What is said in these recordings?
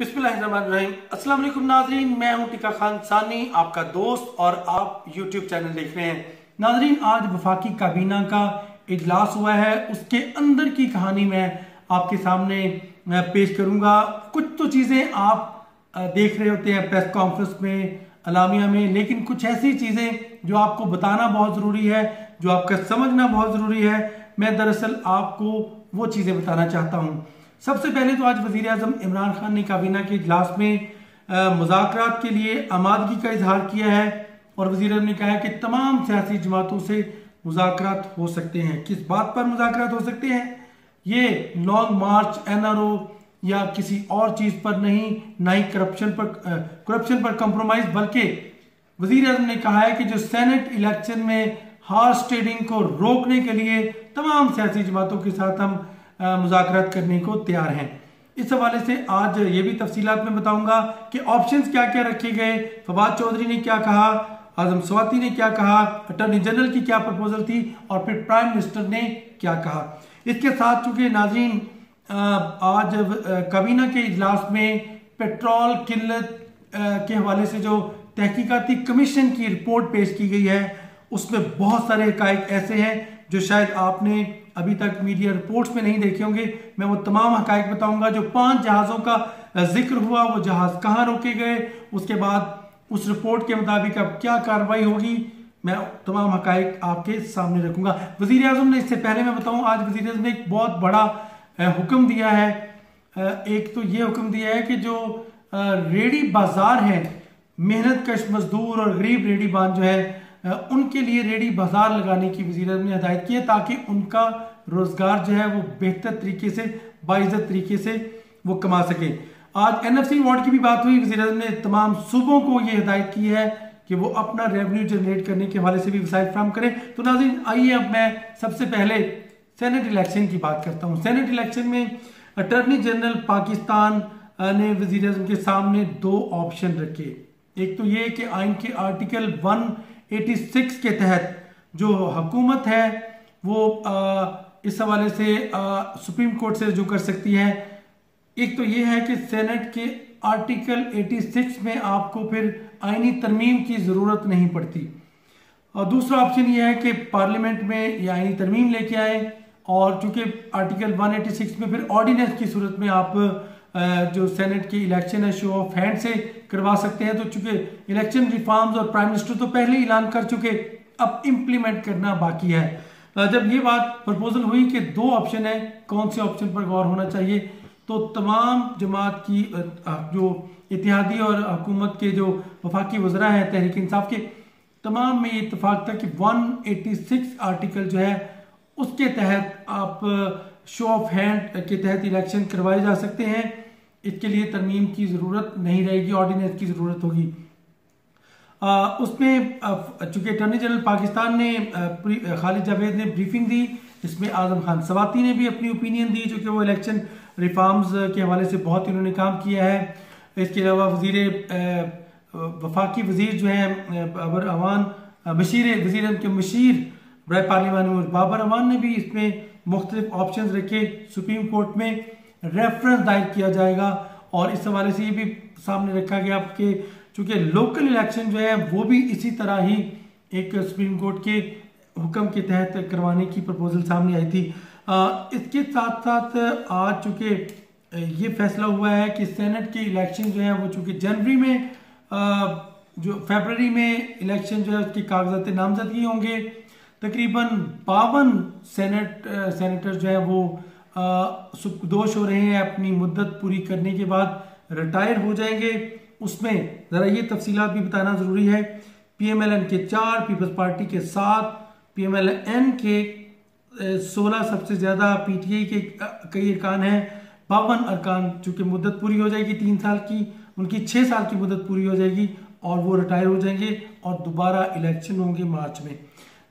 बिस्मिल्लाहिर्रहमानिर्रहीम। अस्सलाम वालेकुम नाजरीन, मैं हूं टिका खान सानी, आपका दोस्त, और आप यूट्यूब चैनल देख रहे हैं। नाजरीन, आज वफाकी काबीना का इजलास हुआ है, उसके अंदर की कहानी मैं आपके सामने पेश करूंगा। कुछ तो चीज़ें आप देख रहे होते हैं प्रेस कॉन्फ्रेंस में, अलामिया में, लेकिन कुछ ऐसी चीज़ें जो आपको बताना बहुत ज़रूरी है, जो आपका समझना बहुत ज़रूरी है। मैं दरअसल आपको वो चीज़ें बताना चाहता हूँ। सबसे पहले तो आज वज़ीर आज़म इमरान खान ने काबीना के इजलास में मुज़ाकरात के लिए आमादगी का इजहार किया है और वज़ीर आज़म ने कहा है कि तमाम सियासी जमातों से मुज़ाकरात हो सकते हैं। किस बात पर मुज़ाकरात हो सकते हैं? ये लॉन्ग मार्च, NRO या किसी और चीज़ पर नहीं, ना ही करप्शन पर कंप्रोमाइज, बल्कि वज़ीर आज़म ने कहा है कि जो सेनेट इलेक्शन में हॉर्स ट्रेडिंग को रोकने के लिए तमाम सियासी जमातों के साथ हम मुज़ाकरात करने को तैयार हैं। इस हवाले से आज ये भी तफसीलात में बताऊंगा कि ऑप्शंस क्या क्या रखे गए, फवाद चौधरी ने क्या कहा, आजम स्वाति ने क्या कहा, अटॉर्नी जनरल की क्या प्रपोजल थी और फिर प्राइम मिनिस्टर ने क्या कहा। इसके साथ चूंकि नाज़रीन आज काबीना के इजलास में पेट्रोल किल्लत के हवाले से जो तहकीकाती कमीशन की रिपोर्ट पेश की गई है, उसमें बहुत सारे हकायक ऐसे हैं जो शायद आपने अभी तक मीडिया रिपोर्ट्स में नहीं देखे होंगे। मैं वो तमाम हकायक बताऊंगा। जो 5 जहाज़ों का जिक्र हुआ, वो जहाज़ कहाँ रोके गए, उसके बाद उस रिपोर्ट के मुताबिक अब क्या कार्रवाई होगी, मैं तमाम हकायक आपके सामने रखूंगा। वज़ीर आज़म ने, इससे पहले मैं बताऊं, आज वज़ीर आज़म ने एक बहुत बड़ा हुक्म दिया है। एक तो ये हुक्म दिया है कि जो रेडी बाजार है, मेहनत कश मजदूर और गरीब रेडी बान जो है, उनके लिए रेडी बाजार लगाने की वज़ीर आज़म ने हदायत की है, ताकि उनका रोजगार जो है वो बेहतर तरीके से, बाइज्जत तरीके से वो कमा सके। आज NFC अवार्ड की भी बात हुई। वज़ीर आज़म ने तमाम सूबों को ये हदायत की है कि वो अपना रेवेन्यू जनरेट करने के हवाले से भी वसाइल फ्राहम करें। तो नाज़रीन, आइए अब मैं सबसे पहले सेनेट इलेक्शन की बात करता हूँ। सेनेट इलेक्शन में अटॉर्नी जनरल पाकिस्तान ने वज़ीर आज़म के सामने 2 ऑप्शन रखे। एक तो ये कि आइन के आर्टिकल 186 के तहत जो हुकूमत है वो इस हवाले से सुप्रीम कोर्ट से रजू कर सकती है। एक तो ये है कि सेनेट के आर्टिकल 86 में आपको फिर आईनी तरमीम की ज़रूरत नहीं पड़ती। और दूसरा ऑप्शन ये है कि पार्लियामेंट में ये आईनी तरमीम लेके आए, और चूंकि आर्टिकल 186 में फिर ऑर्डिनेंस की सूरत में आप जो सेनेट की इलेक्शन है शो ऑफ हैंड से करवा सकते हैं। तो चूंकि इलेक्शन रिफॉर्म्स और प्राइम मिनिस्टर तो पहले ही ऐलान कर चुके, अब इम्प्लीमेंट करना बाकी है। जब ये बात प्रपोजल हुई कि 2 ऑप्शन है, कौन से ऑप्शन पर गौर होना चाहिए, तो तमाम जमात की जो इत्तेहादी और हुकूमत के जो वफाकी वज़रा हैं तहरीक इंसाफ के, तमाम में ये इत्तेफाक था कि 186 आर्टिकल जो है उसके तहत आप शो ऑफ हैंड के तहत इलेक्शन करवाए जा सकते हैं। इसके लिए तरमीम की ज़रूरत नहीं रहेगी, ऑर्डिनेंस की ज़रूरत होगी। उसमें चूंकि अटॉर्नी जनरल पाकिस्तान ने खालिद जावेद ने ब्रीफिंग दी, जिसमें आजम खान स्वाति ने भी अपनी ओपिनियन दी, जो कि वो इलेक्शन रिफॉर्म्स के हवाले से बहुत ही उन्होंने काम किया है। इसके अलावा वफाकी वजीर जो हैं बाबर अवान, वजीर के मशीर बराए पार्लियामान बाबर अवान ने भी इसमें मुख्तलिफ ऑप्शन रखे। सुप्रीम कोर्ट में रेफरेंस दायर किया जाएगा और इस हवाले से ये भी सामने रखा गया कि चूंकि लोकल इलेक्शन जो है वो भी इसी तरह ही एक सुप्रीम कोर्ट के हुक्म के तहत करवाने की प्रपोजल सामने आई थी। इसके साथ साथ आज चूंकि ये फैसला हुआ है कि सेनेट के इलेक्शन जो है वो चूंकि जनवरी में, जो फरवरी में इलेक्शन जो है उसकी कागजात नामजदगी होंगे। तकरीबन 52 सेनेटर जो है वो सुखदोश हो रहे हैं, अपनी मुद्दत पूरी करने के बाद रिटायर हो जाएंगे। उसमें ज़रा ये तफसीलात भी बताना ज़रूरी है। PMLN के 4, पीपल्स पार्टी के 7, PMLN के 16 सबसे ज़्यादा, PTI के कई अरकान हैं, 52 अरकान चूँकि मुद्दत पूरी हो जाएगी 3 साल की, उनकी 6 साल की मुद्दत पूरी हो जाएगी और वो रिटायर हो जाएंगे और दोबारा इलेक्शन होंगे मार्च में।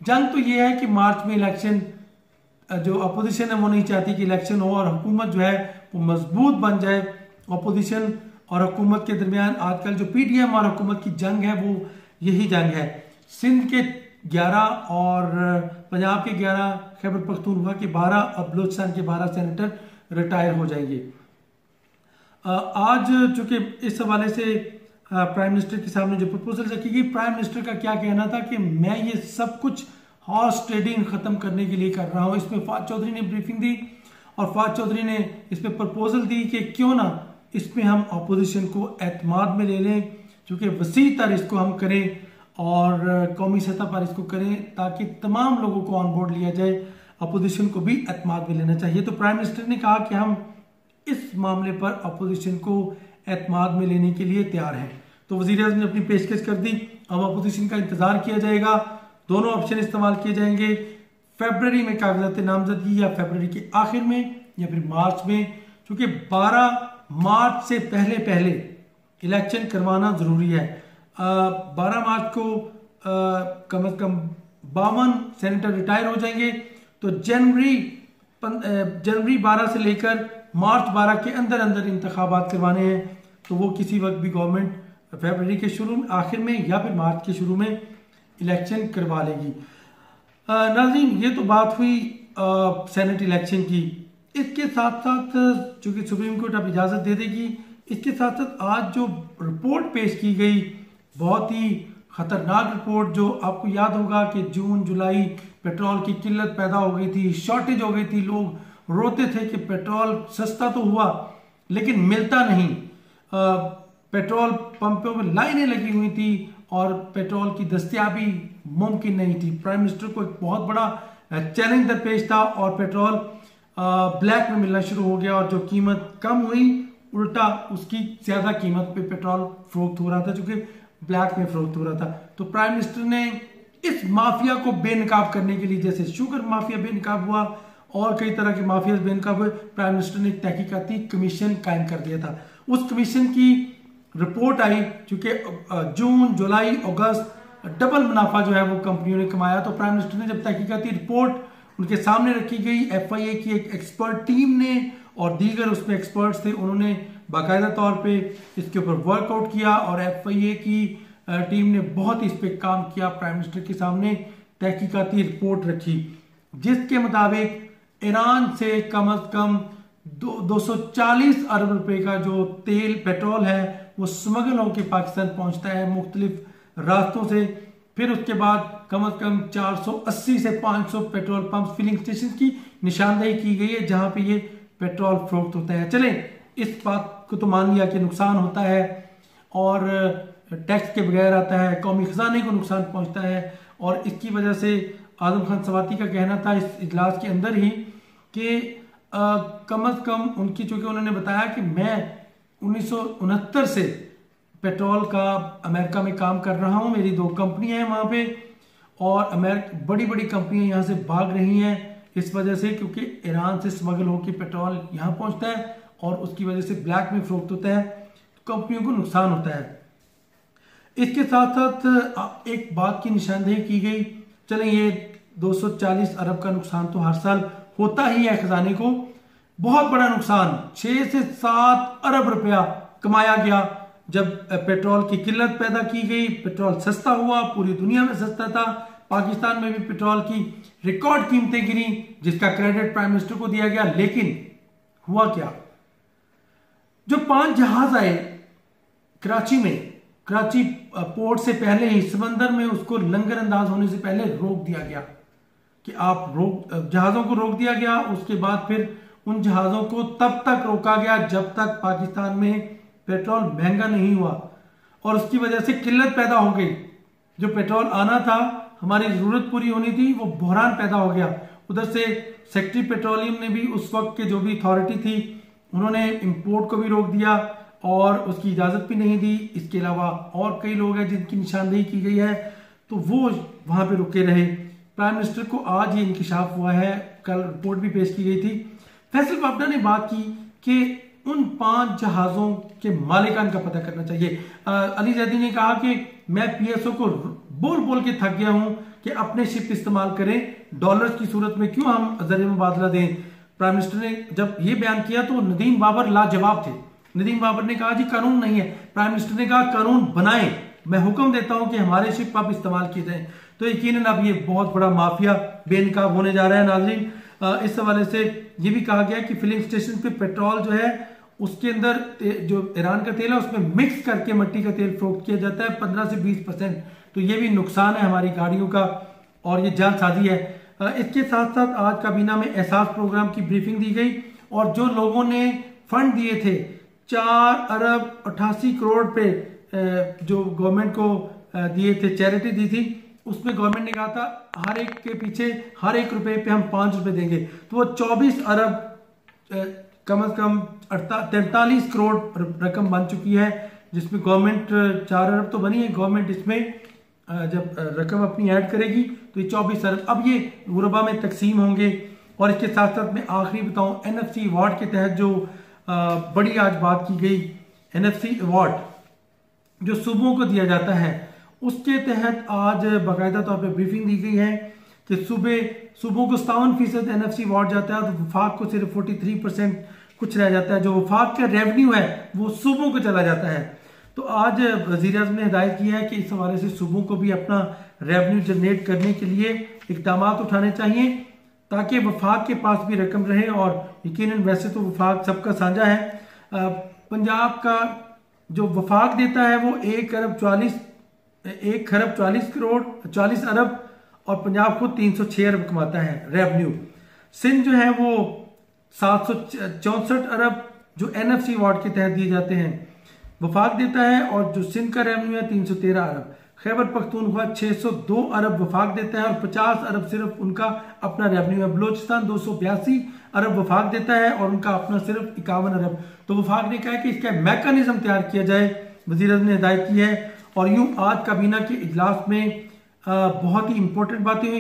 जंग तो ये है कि मार्च में इलेक्शन, जो अपोजिशन है वो नहीं चाहती कि इलेक्शन हो और हुकूमत जो है वो मजबूत बन जाए। अपोजिशन और हुकूमत के दरमियान आजकल जो PDM और हुकूमत की जंग है वो यही जंग है। सिंध के 11 और पंजाब के 11, खैबर पख्तूनख्वा के 12 और बलूचिस्तान के 12 सेनेटर रिटायर हो जाएंगे। आज चूंकि इस हवाले से प्राइम मिनिस्टर के सामने जो प्रपोजल रखी गई, प्राइम मिनिस्टर का क्या कहना था कि मैं ये सब कुछ हॉर्स ट्रेडिंग खत्म करने के लिए कर रहा हूं। इसमें फवाद चौधरी ने ब्रीफिंग दी और फवाद चौधरी ने इस पर प्रपोजल दी कि क्यों ना इसमें हम अपोजिशन को एतमाद में ले लें, क्योंकि वसी तर इसको हम करें और कौमी सतह पर इसको करें ताकि तमाम लोगों को ऑन बोर्ड लिया जाए, अपोजिशन को भी एतमाद में लेना चाहिए। तो प्राइम मिनिस्टर ने कहा कि हम इस मामले पर अपोजिशन को एतमाद में लेने के लिए तैयार हैं। तो वजीर आज़म ने अपनी पेशकश कर दी। अब अपोजिशन का इंतजार किया जाएगा, दोनों ऑप्शन इस्तेमाल किए जाएंगे, फरवरी में कागजात नामजदगी या फरवरी के आखिर में या फिर मार्च में, क्योंकि 12 मार्च से पहले पहले इलेक्शन करवाना जरूरी है। 12 मार्च को कम से कम 52 सेनेटर रिटायर हो जाएंगे, तो जनवरी 12 से लेकर मार्च 12 के अंदर अंदर इंतखाबात करवाने हैं। तो वो किसी वक्त भी गवर्नमेंट फरवरी के शुरू में, आखिर में या फिर मार्च के शुरू में इलेक्शन करवा लेगी। नाज़रीन, ये तो बात हुई सेनेट इलेक्शन की। इसके साथ साथ चूंकि सुप्रीम कोर्ट अब इजाजत दे देगी, इसके साथ साथ आज जो रिपोर्ट पेश की गई, बहुत ही खतरनाक रिपोर्ट, जो आपको याद होगा कि जून जुलाई पेट्रोल की किल्लत पैदा हो गई थी, शॉर्टेज हो गई थी, लोग रोते थे कि पेट्रोल सस्ता तो हुआ लेकिन मिलता नहीं, पेट्रोल पंपों में लाइनें लगी हुई थी और पेट्रोल की दस्तयाबी मुमकिन नहीं थी। प्राइम मिनिस्टर को एक बहुत बड़ा चैलेंज दरपेश था और पेट्रोल ब्लैक में मिलना शुरू हो गया और जो कीमत कम हुई उल्टा उसकी ज्यादा कीमत पे पेट्रोल फरोख्त हो रहा था, चूंकि ब्लैक में फरोख्त हो रहा था। तो प्राइम मिनिस्टर ने इस माफिया को बेनकाब करने के लिए, जैसे शुगर माफिया बेनकाब हुआ और कई तरह के माफिया बेनकाब हुए, प्राइम मिनिस्टर ने एक तहकीकाती कमीशन कायम कर दिया था। उस कमीशन की रिपोर्ट आई, चूंकि जून जुलाई अगस्त डबल मुनाफा जो है वो कंपनियों ने कमाया। तो प्राइम मिनिस्टर ने जब तहकीकाती रिपोर्ट उनके सामने रखी गई, FIA की एक एक्सपर्ट टीम ने और दीगर उसमें एक्सपर्ट्स थे, उन्होंने बाकायदा तौर पे इसके ऊपर वर्कआउट किया और FIA की टीम ने बहुत इस पे काम किया, प्राइम मिनिस्टर के सामने तहकीकाती रिपोर्ट रखी जिसके मुताबिक ईरान से कम 240 अरब रुपए का जो तेल पेट्रोल है वो स्मगल होकर पाकिस्तान पहुंचता है मुख्तलिफ रास्तों से। फिर उसके बाद कम से कम 480 से 500 पेट्रोल पंप फिलिंग स्टेशन की निशानदेही की गई है जहां पे ये पेट्रोल फरोख्त होता है। चलें, इस बात को तो मान लिया कि नुकसान होता है और टैक्स के बगैर आता है, कौमी खजाने को नुकसान पहुंचता है और इसकी वजह से आजम खान सवाती का कहना था इस इजलास के अंदर ही कि कम से कम उनकी, चूंकि उन्होंने बताया कि मैं 1969 से पेट्रोल का अमेरिका में काम कर रहा हूं, मेरी 2 कंपनियां हैं वहां पे और बड़ी बड़ी कंपनियां यहां से भाग रही हैं इस वजह से, क्योंकि ईरान से स्मगल होकर पेट्रोल यहां पहुंचता है और उसकी वजह से ब्लैक में फरोख्त होता है, तो कंपनियों को नुकसान होता है। इसके साथ साथ एक बात की निशानदेही की गई, चलें ये 240 अरब का नुकसान तो हर साल होता ही है खजाने को, बहुत बड़ा नुकसान 6 से 7 अरब रुपया कमाया गया जब पेट्रोल की किल्लत पैदा की गई, पेट्रोल सस्ता हुआ, पूरी दुनिया में सस्ता था, पाकिस्तान में भी पेट्रोल की रिकॉर्ड कीमतें गिरी जिसका क्रेडिट प्राइम मिनिस्टर को दिया गया। लेकिन हुआ क्या, जो 5 जहाज आए कराची में, कराची पोर्ट से पहले ही समंदर में उसको लंगर अंदाज होने से पहले रोक दिया गया कि आप जहाजों को रोक दिया गया। उसके बाद फिर उन जहाजों को तब तक रोका गया जब तक पाकिस्तान में पेट्रोल महंगा नहीं हुआ और उसकी वजह से किल्लत पैदा हो गई। जो पेट्रोल आना था, हमारी जरूरत पूरी होनी थी, वो बहरान पैदा हो गया। उधर से सेक्रेटरी पेट्रोलियम ने भी उस वक्त के जो भी अथॉरिटी थी उन्होंने इंपोर्ट को भी रोक दिया और उसकी इजाजत भी नहीं दी। इसके अलावा और कई लोग हैं जिनकी निशानदेही की गई है, तो वो वहां पे रुके रहे। प्राइम मिनिस्टर को आज ये इंकिशाफ हुआ है, कल रिपोर्ट भी पेश की गई थी। फैसल पापड़ा ने बात की कि उन 5 जहाजों के मालिकान का पता करना चाहिए। अली जैदी ने कहा कि मैं PSO को बोल बोल के थक गया हूं कि अपने शिप इस्तेमाल करें, डॉलर्स की सूरत में क्यों हम जरिए मुबादला दें। प्राइम मिनिस्टर ने जब ये बयान किया तो नदीम बाबर लाजवाब थे। नदीम बाबर ने कहा जी कानून नहीं है, प्राइम मिनिस्टर ने कहा कानून बनाएं, मैं हुक्म देता हूं कि हमारे शिप आप इस्तेमाल किए जाएं। तो यकीनन अब ये बहुत बड़ा माफिया बेनकाब होने जा रहा है। नाज़रीन, इस हवाले से ये भी कहा गया कि फिलिंग स्टेशन पे पेट्रोल जो है उसके अंदर जो ईरान का तेल है उसमें मिक्स करके मिट्टी का तेल फरोख्त किया जाता है 15 से 20%। तो ये भी नुकसान है हमारी गाड़ियों का और ये जालसाजी है। इसके साथ साथ आज काबीना में एहसास प्रोग्राम की ब्रीफिंग दी गई और जो लोगों ने फंड दिए थे 4 अरब 88 करोड़ पे जो गवर्नमेंट को दिए थे, चैरिटी दी थी, उसमें गवर्नमेंट ने कहा था हर एक के पीछे हर 1 रुपए पे हम 5 रुपए देंगे। तो वो 24 अरब कम से कम 43 करोड़ रकम बन चुकी है, जिसमें गवर्नमेंट 4 अरब तो बनी है, गवर्नमेंट इसमें जब रकम अपनी ऐड करेगी तो ये 24 अरब अब ये गुरबा में तकसीम होंगे। और इसके साथ साथ मैं आखिरी बताऊं, NFC अवार्ड के तहत जो बड़ी आज बात की गई, NFC अवार्ड जो सूबों को दिया जाता है, उसके तहत आज बाकायदा तौर पर ब्रीफिंग दी गई है कि सूबों को 57% NFC अवार्ड जाता है, तो वफाक को सिर्फ 43% कुछ रह जाता है। जो वफाक का रेवेन्यू है वो सूबों को चला जाता है। तो आज वज़ीर आज़म ने हिदायत की है कि इस हवाले से सूबों को भी अपना रेवेन्यू जनरेट करने के लिए इक़दाम उठाने चाहिए ताकि वफाक के पास भी रकम रहे। और यकीनन वैसे तो वफाक सबका साझा है, पंजाब का जो वफाक देता है वो 1 खरब 40 अरब और पंजाब को 306 अरब कमाता है रेवेन्यू। सिंध जो है वो 764 अरब जो NFC अवार्ड के तहत दिए जाते हैं वफाक देता है, और जो सिंध का रेवेन्यू है 313 अरब। खैबर पख्तूनख्वा 602 अरब वफाक देता है और 50 अरब सिर्फ उनका अपना रेवेन्यू है। बलोचिस्तान 282 अरब वफाक देता है और उनका अपना सिर्फ 51 अरब। तो वफाक ने कहा है कि इसका मैकेनिज्म तैयार किया जाए, वज़ीर आज़म ने हिदायत की है। और यूं आज काबीना के इजलास में बहुत ही इंपॉर्टेंट बातें हुई।